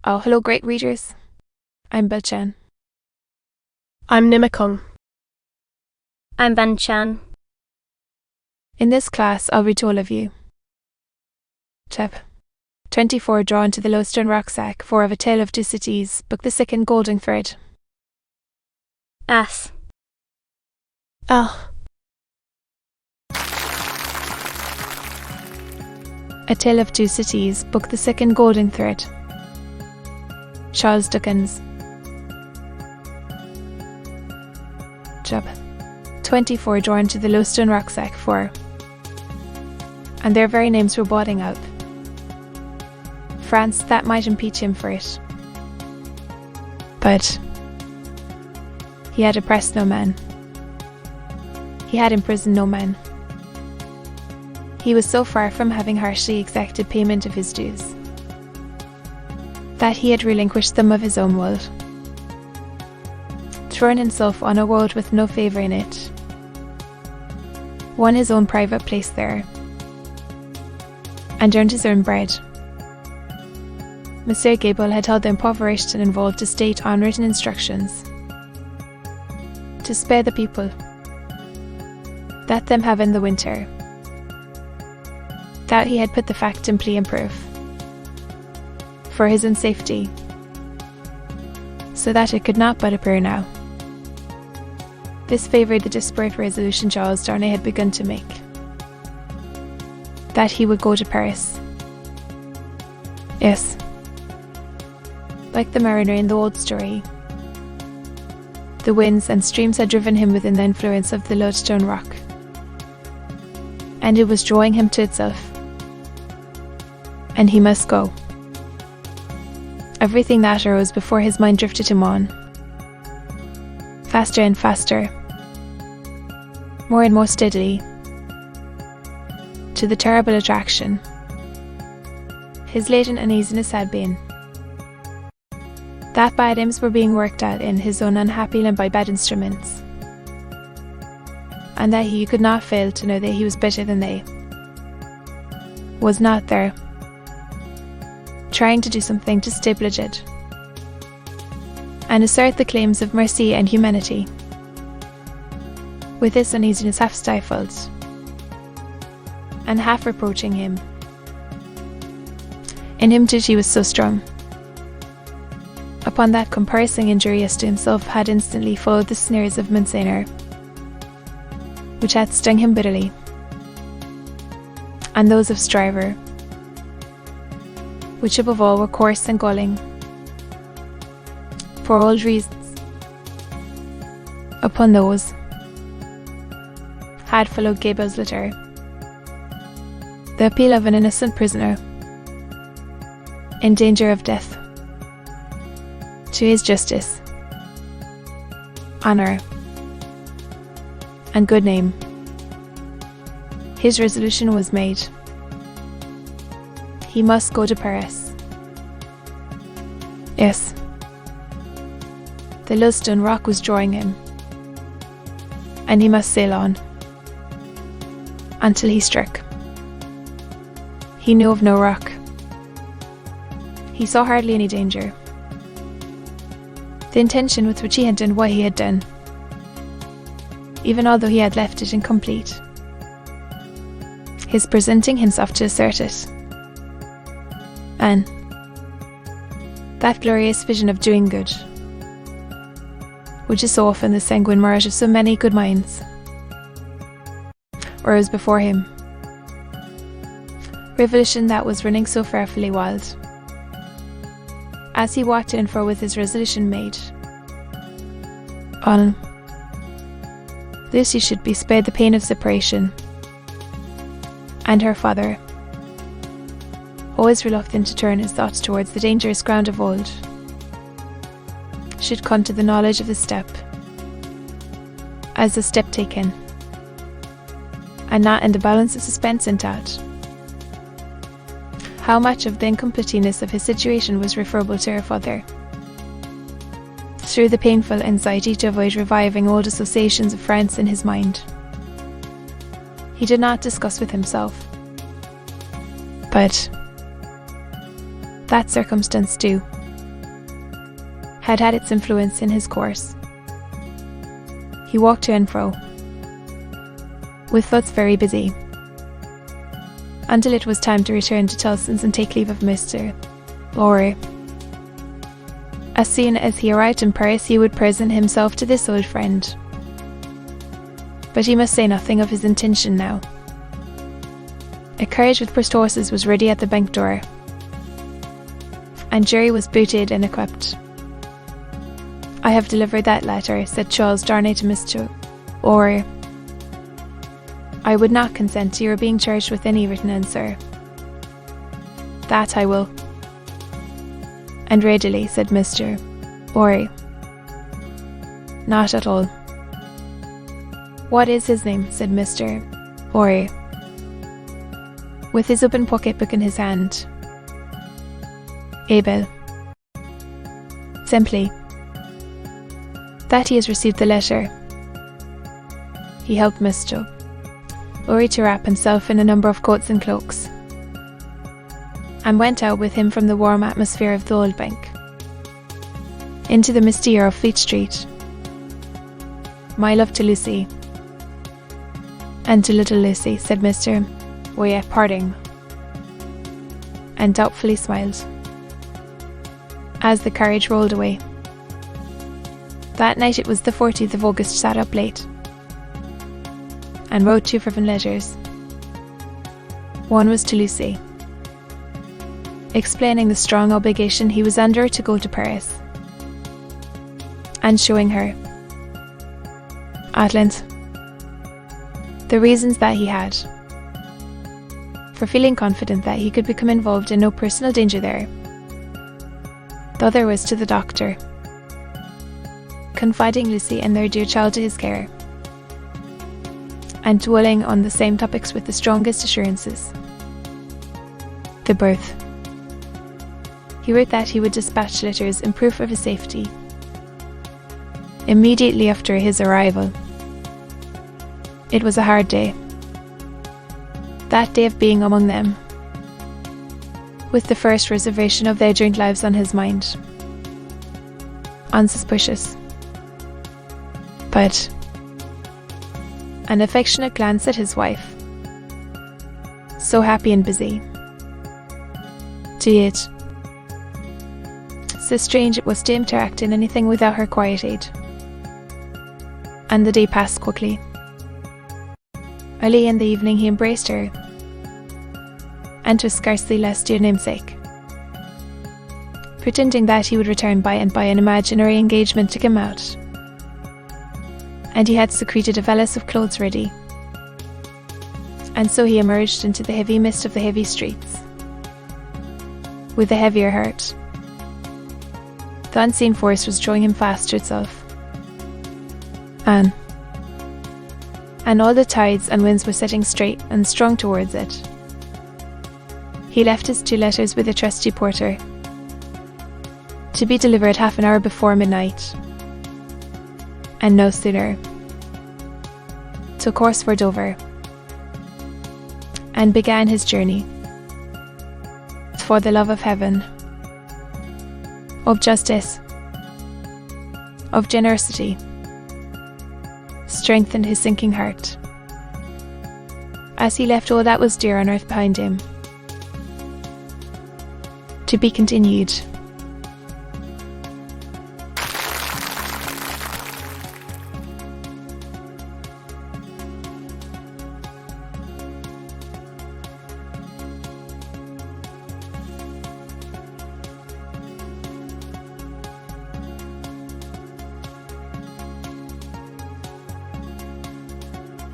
Oh, hello, great readers. I'm Belchan. I'm Nimakung. I'm Banchan. In this class, I'll read to all of you. Chap. 24 drawn to the Loadstone rucksack, 4 of A Tale of Two Cities, Book the Second Golden Thread. As. Ah. A Tale of Two Cities, Book the Second Golden Thread. Charles Dickens. Chap. 24 drawn to the Loadstone rucksack, 4. And their very names were blotting out. France, that might impeach him for it. But he had oppressed no man. He had imprisoned no man. He was so far from having harshly exacted payment of his dues that he had relinquished them of his own will, thrown himself on a world with no favour in it, won his own private place there, and earned his own bread. Monsieur Gable had held the impoverished and involved estate on written instructions to spare the people, let them have in the winter. That he had put the fact in plea and proof, for his own safety, so that it could not but appear now. This favoured the desperate resolution Charles Darnay had begun to make, that he would go to Paris. Yes, like the mariner in the old story, the winds and streams had driven him within the influence of the Loadstone rock, and it was drawing him to itself, and he must go. Everything that arose before his mind drifted him on, faster and faster, more and more steadily, to the terrible attraction his latent uneasiness had been, that bad imps were being worked at in his own unhappy limb by bad instruments, and that he could not fail to know that he was better than they, was not there, trying to do something to stabilize it, and assert the claims of mercy and humanity. With this uneasiness half stifled, and half reproaching him, in him duty was so strong. Upon that comparison injurious to himself had instantly followed the snares of Mansainer, which had stung him bitterly, and those of Stryver, which above all were coarse and galling, for old reasons. Upon those had followed Gable's letter, the appeal of an innocent prisoner in danger of death, to his justice, honour, and good name. His resolution was made. He must go to Paris. Yes, the Loadstone rock was drawing him, and he must sail on until he struck. He knew of no rock. He saw hardly any danger. The intention with which he had done what he had done, even although he had left it incomplete, his presenting himself to assert it, and that glorious vision of doing good, which is so often the sanguine mirage of so many good minds, rose before him. Revolution that was running so fearfully wild. As he walked in for with his resolution made, on Lucy should be spared the pain of separation, and her father, always reluctant to turn his thoughts towards the dangerous ground of old, should come to the knowledge of the step as the step taken, and not in the balance of suspense and doubt. How much of the incompleteness of his situation was referable to her father, through the painful anxiety to avoid reviving old associations of France in his mind. He did not discuss with himself, but that circumstance too had had its influence in his course. He walked to and fro, with thoughts very busy, until it was time to return to Tolson's and take leave of Mr. Lowry. As soon as he arrived in Paris, he would present himself to this old friend. But he must say nothing of his intention now. A carriage with post horses was ready at the bank door, and Jerry was booted and equipped. "I have delivered that letter," said Charles Darnay to Mr. Lowry. "I would not consent to your being charged with any written answer." "That I will." "And readily," said Mr. Lowry. "Not at all." "What is his name?" said Mr. Lowry, with his open pocketbook in his hand. "Abel." "Simply that he has received the letter." He helped Mr. Lowry to wrap himself in a number of coats and cloaks, and went out with him from the warm atmosphere of the Old Bank into the misty air of Fleet Street. "My love to Lucy." "And to little Lucy," said Mr. Lowry at parting, and doubtfully smiled as the carriage rolled away. That night, it was the 14th of August, sat up late and wrote 2 fervent letters. One was to Lucy, explaining the strong obligation he was under to go to Paris, and showing her, at length, the reasons that he had for feeling confident that he could become involved in no personal danger there. The other was to the doctor, confiding Lucy and their dear child to his care, and dwelling on the same topics with the strongest assurances. The birth. He wrote that he would dispatch letters in proof of his safety immediately after his arrival. It was a hard day, that day of being among them, with the first reservation of their joint lives on his mind. Unsuspicious, but an affectionate glance at his wife, so happy and busy, to yet so strange it was to interact in anything without her quiet aid. And the day passed quickly. Early in the evening he embraced her, and to scarcely less dear namesake, pretending that he would return by and by an imaginary engagement to come out. And he had secreted a valise of clothes ready, and so he emerged into the heavy mist of the heavy streets, with a heavier heart. The unseen force was drawing him fast to itself, and all the tides and winds were setting straight and strong towards it. He left his 2 letters with a trusty porter, to be delivered half an hour before midnight, and no sooner took horse for Dover, and began his journey. For the love of heaven, of justice, of generosity, strengthened his sinking heart, as he left all that was dear on earth behind him. To be continued.